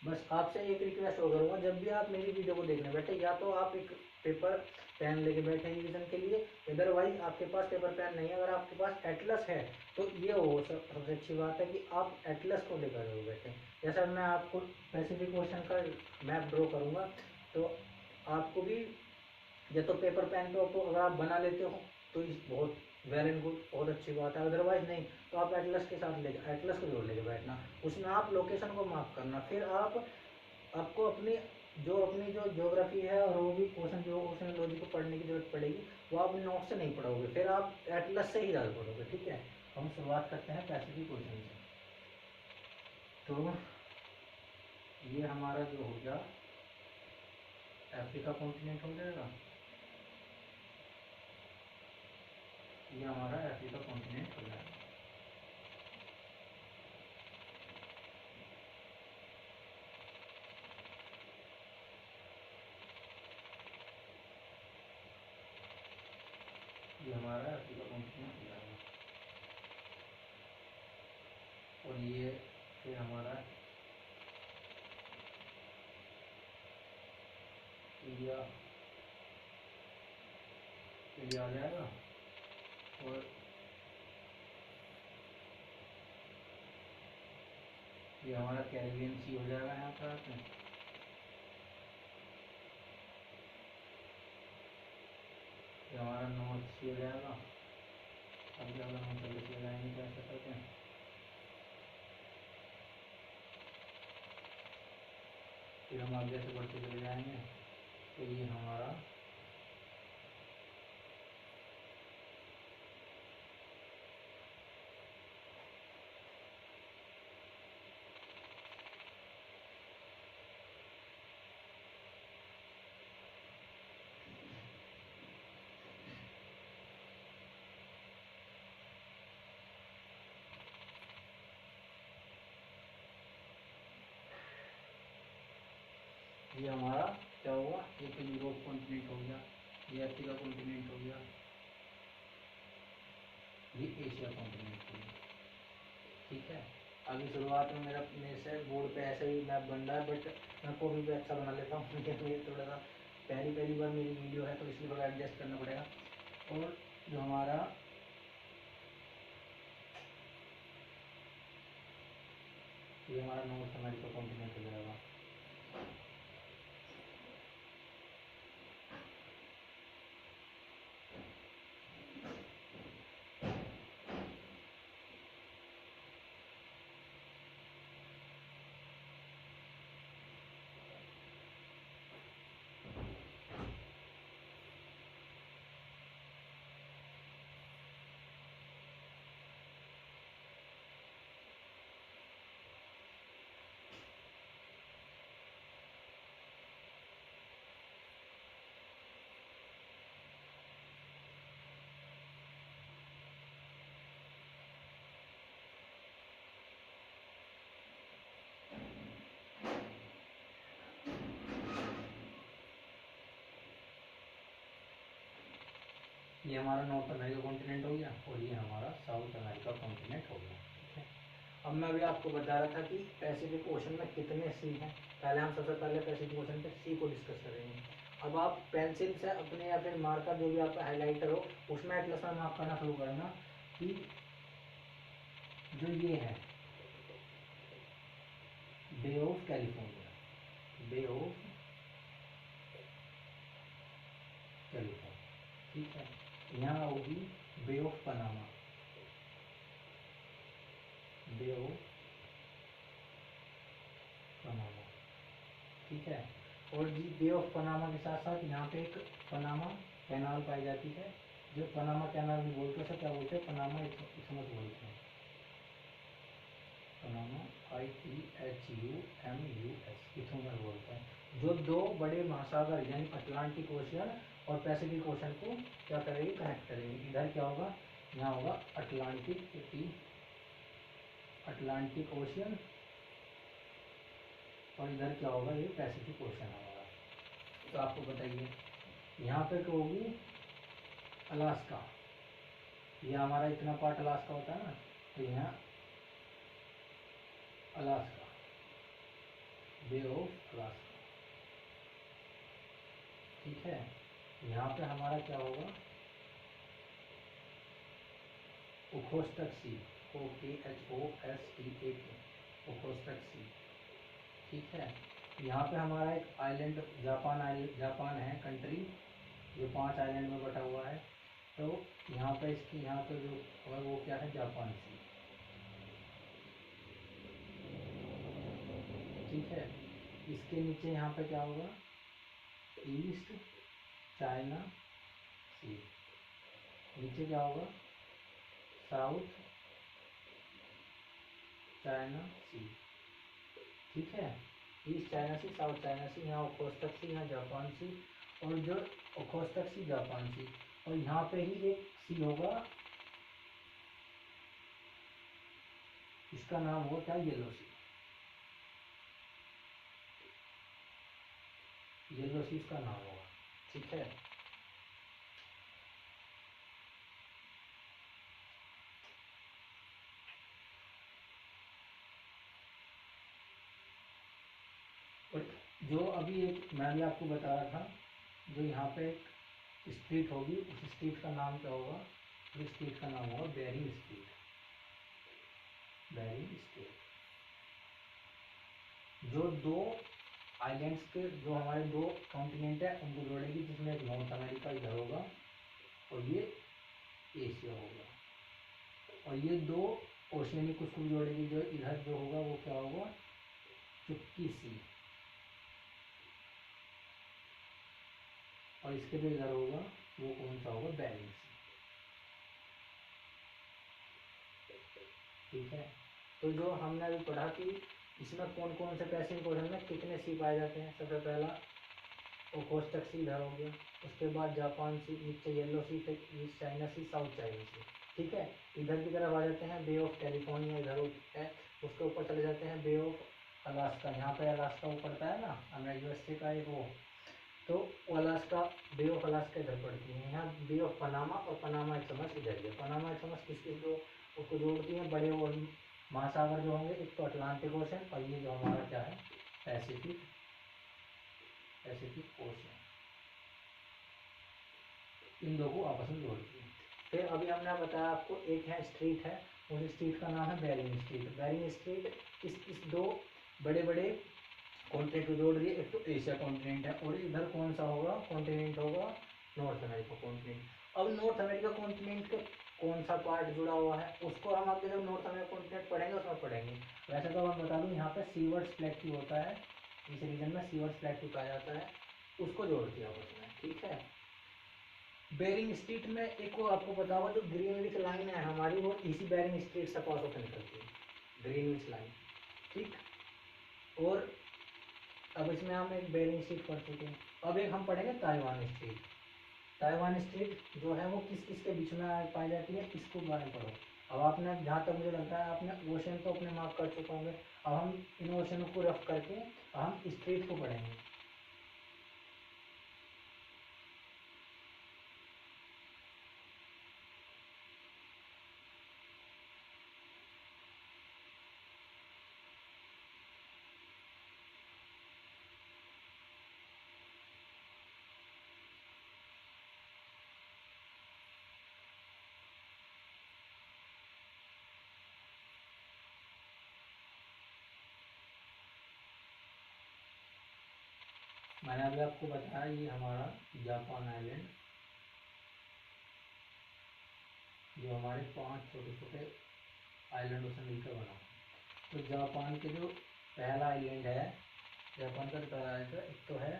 बस आपसे एक रिक्वेस्ट हो करूँगा, जब भी आप मेरी वीडियो को देखने बैठे या तो आप एक पेपर पेन लेके बैठे रिविजन के लिए, अदरवाइज आपके पास पेपर पेन नहीं है, अगर आपके पास एटलस है तो ये हो सबसे अच्छी बात है कि आप एटलस को लेकर जरूर बैठें। जैसा मैं आपको पैसिफिक ओशन का मैप ड्रॉ करूँगा तो आपको भी, या तो पेपर पेन पे आपको अगर आप बना लेते हो तो इस बहुत वेल एंड गुड, बहुत अच्छी बात है, अदरवाइज नहीं तो आप एटलस के साथ लेके, एटलस को जोड़ लेके बैठना, उसमें आप लोकेशन को मार्क करना, फिर आपको अपनी जो ज्योग्राफी है और वो भी ओशनोलॉजी को पढ़ने की जरूरत पड़ेगी, वो आप नोट से नहीं पढ़ोगे, फिर आप एटलस से ही ज़्यादा पढ़ोगे। ठीक है, हम शुरुआत करते हैं पैसिफिक ओशन से। तो ये हमारा जो हो गया अफ्रीका कॉन्टिनेंट हो जाएगा, ये हमारा अफ्रीका कॉन्टिनेंट हो जाएगा। ये हमारा अफ्रीका कॉन्टिनेंट हो जाएगा। और ये फिर हमारा इंडिया आ जाएगा। और ये हमारा कैरिबियन सी हो जाएगा यहाँ पर आके। ये हमारा नॉर्थ सी हो जाएगा। अब अगर हम चले जाएंगे तो ऐसा करते हैं, फिर हम आगे से बढ़ते चले जाएंगे। तो ये हमारा क्या हुआ, एक यूरोप कॉन्टिनेंट हो गया, ये अफ्रीका कॉन्टिनेंट हो गया, ये एशिया कॉन्टिनेंट हो गया। ठीक है, अभी शुरुआत में मेरे से बोर्ड पे ऐसे ही मैप बन रहा है, बट मैं कॉपी पे अच्छा बना लेता हूँ क्योंकि थोड़ा सा पहली बार मेरी वीडियो है तो इसलिए थोड़ा एडजस्ट करना पड़ेगा। और जो हमारा ये हमारा नॉर्थ अमेरिका कॉन्टिनेंट हो जाएगा। ये हमारा नॉर्थ अमेरिका कॉन्टिनेंट हो गया और ये हमारा साउथ अमेरिका कॉन्टिनेंट हो गया। ठीक है, अब मैं अभी आपको बता रहा था कि पैसिफिक ओशन में कितने सी हैं। पहले हम सबसे पहले पैसिफिक ओशन पे सी को डिस्कस करेंगे। अब आप पेंसिल से अपने या फिर मार्कर जो भी आपका हाईलाइटर हो उसमें एटलस में मार्क करना शुरू करना कि जो ये है bay of California, bay of California. ठीक है, यहाँ होगी bay of Panama, bay of Panama. ठीक है, और जी बे ऑफ पनामा के साथ साथ यहाँ पे एक पनामा कैनाल पाई जाती है, जो पनामा कैनाल भी बोलते हैं, क्या बोलते हैं, पनामा इथमस बोलते हैं, पनामा ITHUMUS इथमस बोलते हैं, जो दो बड़े महासागर यानी अटलांटिक ओशियन और पैसिफिक ओशन को क्या करेगी, कनेक्ट करेगी। इधर क्या होगा, यहाँ होगा अटलांटिक ओशियन और इधर क्या होगा, ये पैसिफिक ओशन हमारा। तो आपको बताइए यहाँ पे तो होगी अलास्का, ये हमारा इतना पार्ट अलास्का होता है ना, तो यहाँ अलास्का, बे ऑफ अलास्का। ठीक है, यहाँ पे हमारा क्या होगा, ओखोस्टक सी, OKHOSTAK, ओखोस्टक सी। ठीक है, यहाँ पे हमारा एक आइलैंड जापान है कंट्री, जो 5 आइलैंड में बटा हुआ है। तो यहाँ पे इसकी यहाँ पे जो है वो क्या है, जापान सी। ठीक है, इसके नीचे यहाँ पे क्या होगा, ईस्ट चाइना सी, नीचे क्या होगा, साउथ चाइना सी। ठीक है। ईस्ट चाइना सी, साउथ चाइना सी, यहाँ ओखोत्स्क सी, यहाँ जापान सी, और जो ओखोत्स्क सी जापान सी, और यहाँ पे ही एक सी होगा, इसका नाम होता है येलो सी। येलो सी इसका नाम होगा, ठीक है। और जो अभी एक मैं भी आपको बता रहा था, जो यहाँ पे एक स्ट्रीट होगी, उस स्ट्रीट का नाम क्या होगा? उस स्ट्रीट का नाम होगा बेरिंग स्ट्रीट। Bearing street. जो दो आइलैंड्स के, जो हमारे दो कॉन्टिनेंट है उनको जोड़ेगी, जिसमें एक नॉर्थ अमेरिका इधर होगा और ये एशिया होगा, और ये दो ओशियनिक उसको जोड़ेगी, जो इधर जो होगा वो क्या होगा? चुप्पी सी, और इसके जो इधर होगा वो कौन सा होगा? बेरिंग सी, ठीक है। तो जो हमने अभी पढ़ा कि इसमें कौन कौन से पैसिफिक ओशन में कितने सी पाए जाते हैं। सबसे पहला ओखोत्स्क सी इधर हो गया, उसके बाद जापान सी, नीचे येलो सी, फिर ईस्ट चाइना सी, साउथ चाइना सी, ठीक है। इधर की तरफ आ जाते हैं बे ऑफ कैलिफोर्निया, इधर है, उसके ऊपर चले जाते हैं बे ऑफ अलास्का, यहाँ पे अलास्का वो पड़ता है ना, यूएसए का एक वो, तो वो अलास्का, बे ऑफ अलास्का इधर पड़ती है। यहाँ बे ऑफ पनामा, और पनामा एक्समस इधर है। पनामा एक्समस किसकी जो उसको जोड़ती हैं? बड़े और महासागर जो होंगे, एक तो अटलांटिक ओशन, और ये जो हमारा क्या है? पैसिफिक ओशन, इन दो को आपस में जोड़ती है। फिर अभी हमने बताया आपको, एक है स्ट्रीट है, उस स्ट्रीट का नाम है बेरिंग स्ट्रीट। बेरिंग स्ट्रीट इस दो बड़े बड़े कॉन्टिनेंट को जोड़ रही है। एक तो एशिया कॉन्टिनेंट है, और इधर कौन सा होगा? कॉन्टिनेंट होगा नॉर्थ अमेरिका कॉन्टिनेंट। अब नॉर्थ अमेरिका कॉन्टिनेंट का कौन सा पार्ट जुड़ा हुआ है, उसको हम आगे जब नॉर्थ अमेरिका कॉन्टिनेंट पढ़ेंगे उसमें पढ़ेंगे। वैसे तो मैं बता दूं, यहाँ पे सीवर्ड्स प्लेट्यू होता है, इस रीजन में सीवर्ड्स प्लेट्यू पाया जाता है, उसको जोड़ दिया उसमें, ठीक है। बेरिंग स्ट्रीट में एक वो आपको पता होगा, जो ग्रीनविच लाइन है हमारी, वो इसी बेरिंग स्ट्रीट से पास होकर निकलती है, ग्रीनविच लाइन, ठीक। और अब इसमें हम एक बेरिंग स्ट्रीट पढ़ चुके हैं। अब एक हम पढ़ेंगे ताइवान स्ट्रीट। ताइवान स्ट्रीट जो है वो किस किस के बीच में पाई जाती है, इसको बारे में पढ़ो। अब आपने, जहाँ तक मुझे लगता है आपने ओशन तो अपने मार्क कर चुके होंगे, अब हम इन ओशन को रफ करके हम स्ट्रीट को पढ़ेंगे। मैंने अभी आपको बताया ये हमारा जापान आइलैंड, जो हमारे 5 छोटे छोटे आइलैंडों से मिलकर बना। तो जापान के जो पहला आइलैंड है, जापान का जो पहला आइलैंड है, एक तो है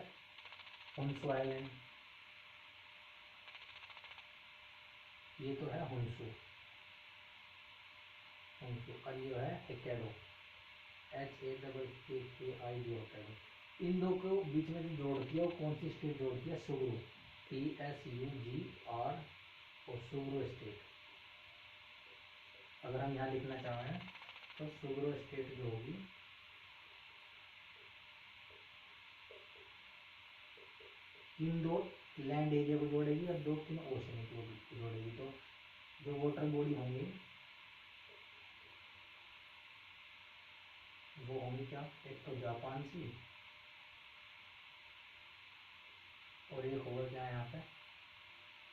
होन्शु आइलैंड, ये तो है होन्शु, और ये है होक्काइडो, HAKKIDO होक्काइडो। इन दो को बीच में जो जोड़ती है वो कौन सी स्टेट जोड़ती है? सुगुरु, TSUGR, और सुगुरु स्टेट। अगर हम यहाँ लिखना चाहें तो सुगुरु स्टेट जो होगी, इन दो लैंड एरिया को जोड़ेगी और दो तीन ओशन को जोड़ेगी। तो जो वाटर बॉडी होंगी वो होंगी क्या? एक तो जापान सी, और एक होगा क्या यहाँ पे?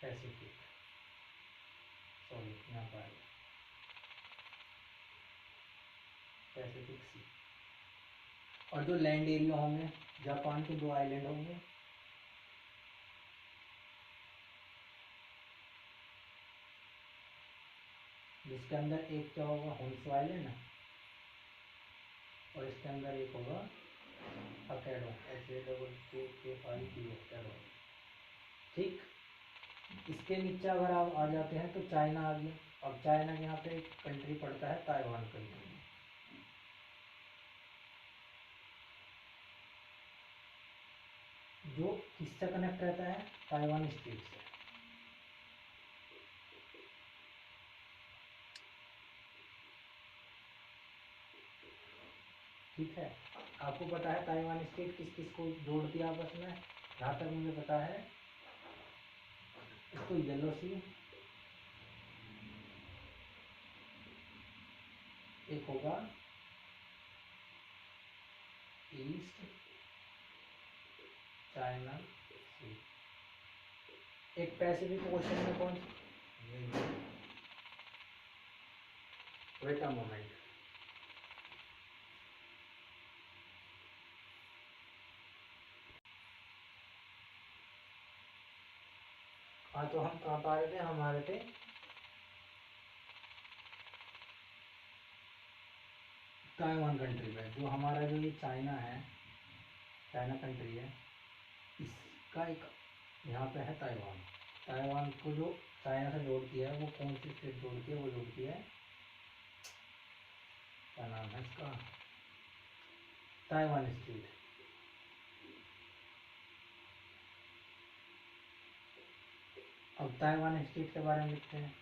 पैसिफिक, सॉरी यहाँ पर पैसिफिक सी। और जो लैंड एरिया होंगे, जापान के 2 आइलैंड होंगे, जिसके अंदर एक क्या होगा? होन्शु आइलैंड, और इसके अंदर एक होगा होक्काइडो, होक्काइडो, ठीक। इसके नीचे अगर आप आ जाते हैं तो चाइना आ गया। अब चाइना के यहाँ पे एक कंट्री पड़ता है ताइवान कंट्री, जो किससे कनेक्ट रहता है, ताइवान स्ट्रेट से। ठीक है, आपको पता है ताइवान स्ट्रेट किस किस को जोड़ती है आपस में, जहाँ तक मुझे पता है इसको येलो सी, एक होगा ईस्ट चाइना सी, एक पैसिफिक ओशन में कौन, वेट अ मोमेंट, हाँ तो हम कहाँ पा रहे थे, हमारे थे ताइवान कंट्री पे। जो हमारा जो ये चाइना है, चाइना कंट्री है, इसका एक यहाँ पे है ताइवान। ताइवान को जो चाइना से जोड़ती है वो कौन सी स्टेट जोड़ती है, वो जोड़ती है, क्या नाम है इसका, ताइवान स्टेट। अब ताइवान स्टेट के बारे में लिखते हैं।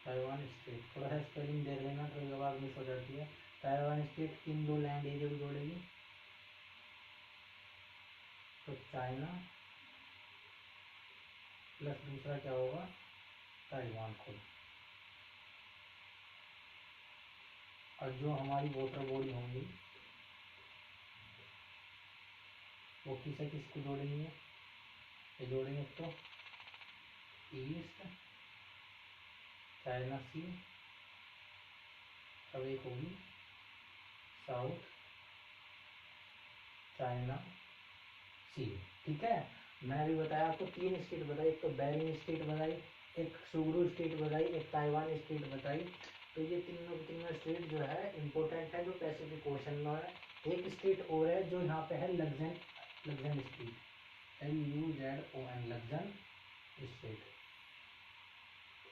ताइवान स्टेट, थोड़ा सा स्पेलिंग देख लेना, कभी कभार मिस हो जाती है। ताइवान स्टेट किन दो लैंड एरिया को जोड़ेगी, तो चाइना प्लस दूसरा क्या होगा, ताइवान खुद। और जो हमारी वोटर बॉडी होंगी वो किसे किसको जोड़ेंगे, ये जोड़ेंगे तो ईस्ट चाइना सी, अब एक होगी साउथ चाइना सी। ठीक है, मैं अभी बताया आपको तीन स्टेट बताई, एक तो बेरिंग स्टेट बताई, एक सुगरू स्टेट बताई, एक ताइवान स्टेट बताई। तो ये तीनों स्टेट जो है इम्पोर्टेंट है, जो पैसिफिक ओशन में है। एक स्टेट और है जो यहाँ पे है, लग्जन, लग्जन स्टेट, LUZON, लग्जन स्टेट।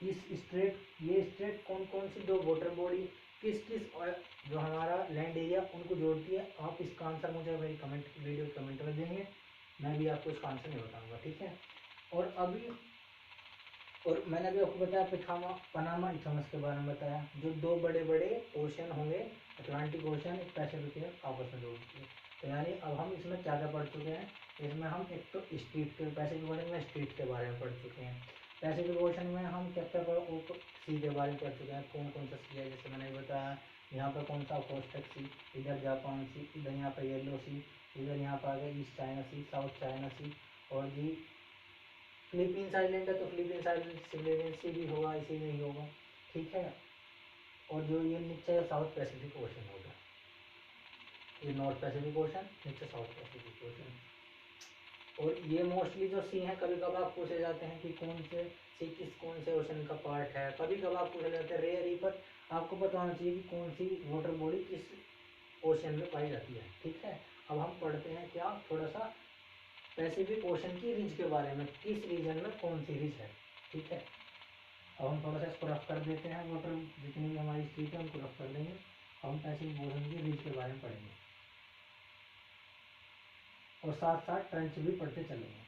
इस स्टेट, ये स्टेट कौन कौन सी दो वाटर बॉडी, किस किस जो हमारा लैंड एरिया उनको जोड़ती है। आप इसका आंसर मुझे मेरी कमेंट वीडियो कमेंट में देंगे, मैं भी आपको इसका आंसर नहीं बताऊंगा। ठीक है, और अभी, और मैंने अभी आपको बताया पनामा इथमस के बारे में बताया, जो दो बड़े बड़े ओशन होंगे, अटलांटिक ओशन, एक पैसिफिक, आपस में जोड़ती है। तो यानी अब हम इसमें क्या क्या पढ़ चुके हैं, इसमें हम एक तो स्टेट के, पैसिफिक ओशन में स्टेट के बारे में पढ़ चुके हैं। पैसिफिक ओशन में हम क्या क्या सी के बारे में पढ़ चुके हैं, कौन कौन सा सी है, जैसे मैंने बताया यहाँ पर कौन सा कोस्टक सी, इधर जापान सी, इधर यहाँ पर येलो सी, इधर यहाँ पर आ गया ईस्ट चाइना सी, साउथ चाइना सी, और जी फिलीपींस आइलैंड है तो फिलीपींस आइलैंड सिविलियन सी भी होगा, इसी में ही होगा। ठीक है, और जो ये नीचे साउथ पैसिफिक ओशन होगा, ये नॉर्थ पैसिफिक ओशन, नीचे साउथ पैसिफिक ओशन। और ये मोस्टली जो सी हैं, कभी कभार पूछे जाते हैं कि कौन से सी किस कौन से ओशन का पार्ट है, कभी कभार पूछे जाते हैं, रेयर ही, पर आपको पता होना चाहिए कि कौन सी वाटर बॉडी किस ओशन में पाई जाती है। ठीक है, अब हम पढ़ते हैं क्या, थोड़ा सा पैसिफिक ओशन की रिज के बारे में, किस रीजन में कौन सी रिज है। ठीक है, अब हम थोड़ा सा इसको रफ कर देते हैं, वाटर जितनी भी हमारी स्ट्रीट है उनको रफ कर देंगे। हम पैसिफिक ओशन की रिज के बारे में पढ़ेंगे और साथ साथ ट्रेंच भी पढ़ते चलेंगे।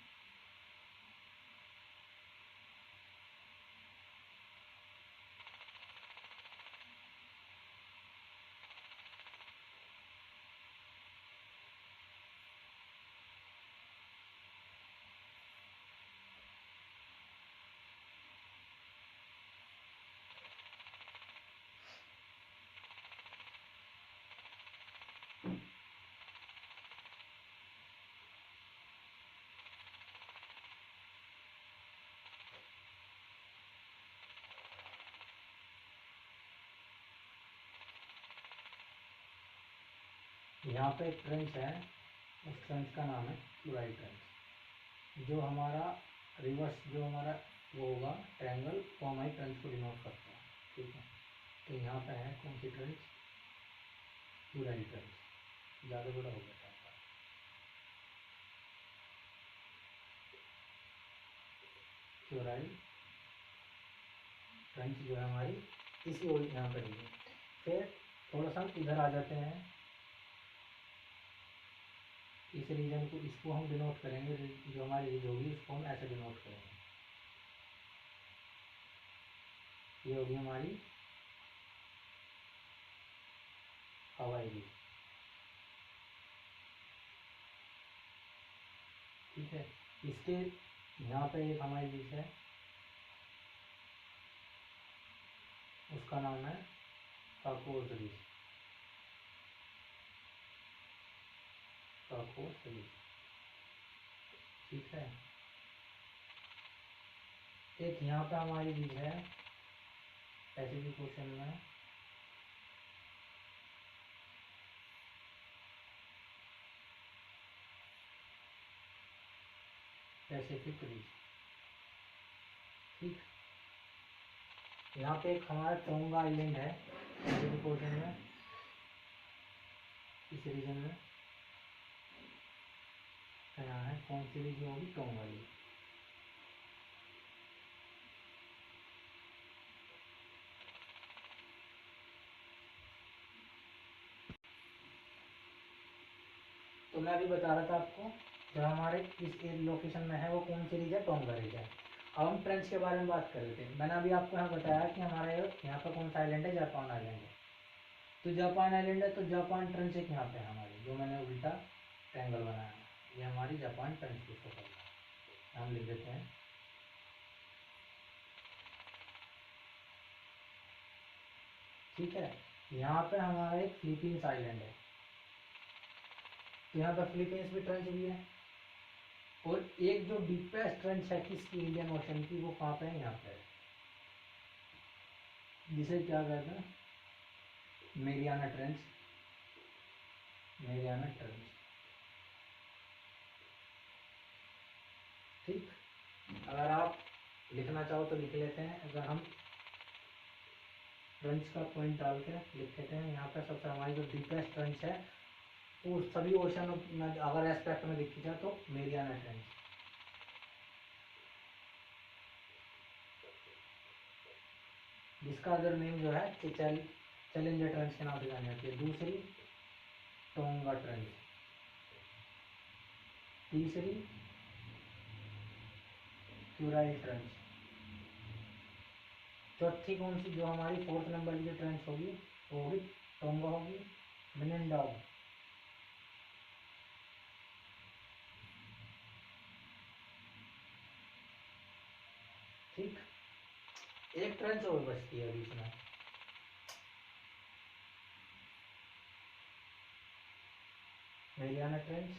यहाँ पे एक ट्रेंच है, उस ट्रेंच का नाम है क्लोराइड ट्रेंच। जो हमारा रिवर्स, जो हमारा वो होगा ट्रायंगल, वो हमारी ट्रेंच को डिनोट करता है। ठीक है, तो यहाँ पे है कौन सी ट्रेंच, क्लोराइड ट्रेंच। ज़्यादा बड़ा हो गया था, क्लोराइड ट्रेंच जो है हमारी इसी और यहाँ पर है। फिर थोड़ा सा इधर आ जाते हैं, इस रीजन को, इसको हम डिनोट करेंगे, जो हमारी रीज होगी उसको हम ऐसे डिनोट करेंगे। ये होगी हमारी हवाई रीज, ठीक है। इसके यहाँ पे एक हमारी रीज है, उसका नाम है काकोस रीज, काकोस रीज, ठीक है। एक यहाँ पे हमारी रीज है पैसिफिक ओशन में, पैसिफिक रीज, ठीक। यहाँ पे एक हमारा टोंगा आइलैंड है पैसिफिक ओशन में, इस रीजन में यहाँ है। कौन सी रीज होगी? टोंगा रीज। तो मैं अभी बता रहा था आपको, जो हमारे इस लोकेशन में है वो कौन सी रीज है? टोंगा रीज है। अब हम ट्रेंच के बारे में बात कर रहे थे। मैंने अभी आपको यहाँ बताया कि हमारे यहाँ पर कौन सा आइलैंड है? जापान आइलैंड है। तो जापान आइलैंड है तो जापान ट्रेंच एक यहाँ पे है हमारी, जो मैंने उल्टा ट्रायंगल बनाया है, ये हमारी जापान ट्रेंच की फोटो है। हम लिख देते हैं ठीक है। यहाँ पे हमारा एक फिलीपींस आइलैंड है, तो यहाँ पर फिलीपींस भी ट्रेंच भी है। और एक जो डीपेस्ट ट्रेंच है किसकी? इंडियन ओशन की, वो कहाँ पे है? यहाँ पे, जिसे क्या कहते हैं? मेरियाना ट्रेंच, मेरियाना ट्रेंच, ठीक। अगर आप लिखना चाहो तो लिख लेते हैं। अगर हम ट्रेंच का पॉइंट डाल के लिख लेते हैं, यहाँ पे सबसे हमारी जो डीपेस्ट ट्रेंच है वो सभी ओशन में अगर एस्पेक्ट में देखी जाए तो मेरियाना ट्रेंच, जिसका अदर नेम जो है चैलेंजर ट्रेंच के नाम से जानी जाती है। दूसरी टोंगा ट्रेंच, तीसरी क्यूराइल ट्रेंच, चौथी कौन सी? जो हमारी फोर्थ नंबर की जो ट्रेंच होगी वो होगी टोंगा, होगी मिनिंडाओ, ठीक। एक ट्रेंच और बचती है बीच में, मेरियाना ट्रेंच।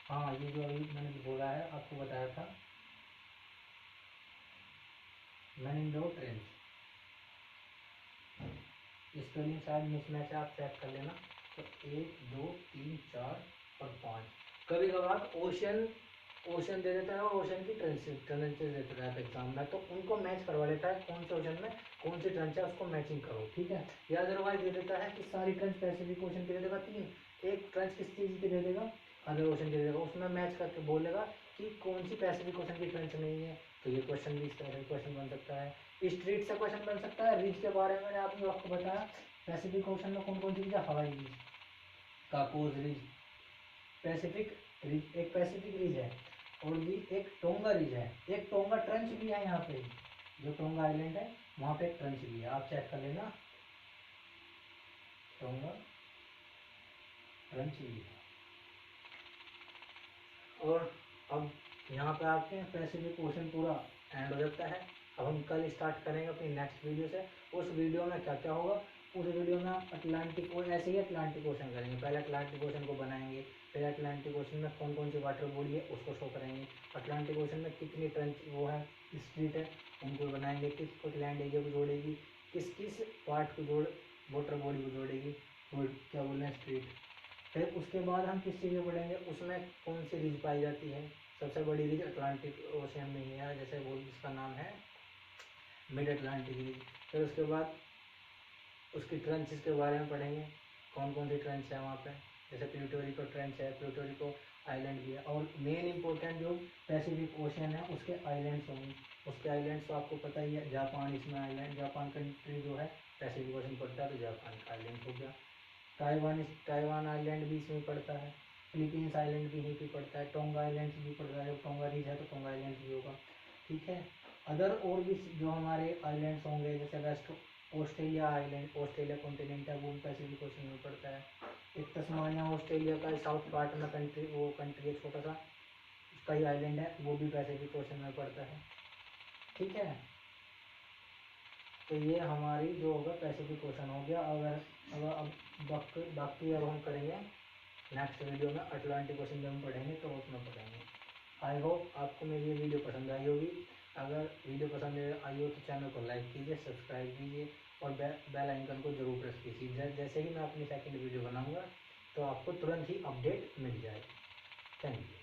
हाँ, ये जो अभी मैंने बोला है, आपको बताया था, मेनिंडो ट्रेंच। स्पेलिंग शायद मिसमैच है, आप चेक कर लेना। तो 1 2 3 4 और 5 कभी कभार ओशन दे देता है और ओशन की ट्रेंचेस दे देता है एग्जाम में, तो उनको मैच करवा लेता है कौन से ओशन में कौन सी ट्रेंच है, उसको मैचिंग करो, ठीक है। या अदरवाइज दे देता है कि सारी ट्रेंच पैसिफिक ओशन की दे देगा 3, एक ट्रेंच किस चीज़ की दे देगा? अदर ओशन की दे देगा, उसमें मैच करके बोलेगा कि कौन सी पैसिफिक ओशन की ट्रेंच नहीं है। तो ये क्वेश्चन भी इस तरह क्वेश्चन बन सकता है। स्ट्रीट से क्वेश्चन बन सकता है। रीज के बारे में मैंने आपको बताया, पैसिफिक ओशन में कौन कौन सी रीज है? हवाई रीज, काकोस रीज, पैसिफिक रीज, एक पैसिफिक रीज है, और भी एक टोंगा रीज है, एक टोंगा ट्रेंच भी है। यहाँ पे जो टोंगा आइलैंड है वहाँ पे एक ट्रेंच भी है, आप चेक कर लेना, टोंगा ट्रेंच भी है। और अब यहाँ पे आपके पैसिफिक ओशन पूरा एंड हो जाता है। अब हम कल स्टार्ट करेंगे अपनी नेक्स्ट वीडियो से। उस वीडियो में क्या क्या होगा? उस वीडियो में हम अटलांटिक, और ऐसे ही अटलांटिक ओशन करेंगे। पहले अटलांटिक ओशन को बनाएंगे, फिर अटलांटिक ओशन में कौन कौन सी वाटर बॉडी है उसको शो करेंगे, अटलांटिक ओशन में कितनी ट्रेंच वो है स्ट्रीट है उनको बनाएंगे, किस कुछ लैंड एरिया को जोड़ेगी, किस किस पार्ट को जोड़ वाटर बॉडी को जोड़ेगी, और क्या बोल रहे हैं स्ट्रीट। फिर उसके बाद हम किस चीज़ में पढ़ेंगे, उसमें कौन सी रीज पाई जाती है। सबसे बड़ी रीज अटलांटिक ओशन में ही है, जैसे वो जिसका नाम है मिड अटलांटिक रीज। फिर उसके बाद उसकी ट्रेंचेस के बारे में पढ़ेंगे, कौन कौन सी ट्रेंच है वहाँ पे, जैसे प्यूर्टोरिको ट्रेंच है, प्यूर्टोरिको आइलैंड भी है। और मेन इंपॉर्टेंट जो पैसिफिक ओशन है उसके आइलैंड्स होंगे, उसके आइलैंड्स तो आपको पता ही है। जापान इसमें आइलैंड, जापान कंट्री जो है पैसिफिक ओशन पड़ता है, तो जापान का आइलैंड हो गया। ताइवान आइलैंड भी इसमें पड़ता है, फिलीपींस आइलैंड भी यहीं पे पड़ता है, टोंगा आइलैंड भी पड़ता है, टोंगा रीज है तो टोंगा आइलैंड भी होगा, ठीक है। अदर और भी जो हमारे आइलैंड्स होंगे जैसे west Australia island, Australia continent है, वो भी पैसिफिक ओशन में पड़ता है। एक तस्मानिया ऑस्ट्रेलिया का साउथ पार्ट में कंट्री, वो कंट्री है छोटा सा, उसका ही आइलैंड है, वो भी पैसिफिक ओशन में पड़ता है, ठीक है। तो ये हमारी जो होगा पैसिफिक ओशन हो गया। अगर अब बाकी अब हम करेंगे नेक्स्ट वीडियो में अटलांटिक ओशन जब हम पढ़ेंगे तो उसमें पढ़ेंगे। आई होप आपको मेरी ये वीडियो पसंद आई होगी। अगर वीडियो पसंद आई हो तो चैनल को लाइक कीजिए, सब्सक्राइब कीजिए और बेल आइकन को जरूर प्रेस कीजिए। जैसे ही मैं अपनी सेकंड वीडियो बनाऊंगा तो आपको तुरंत ही अपडेट मिल जाएगी। Thank you.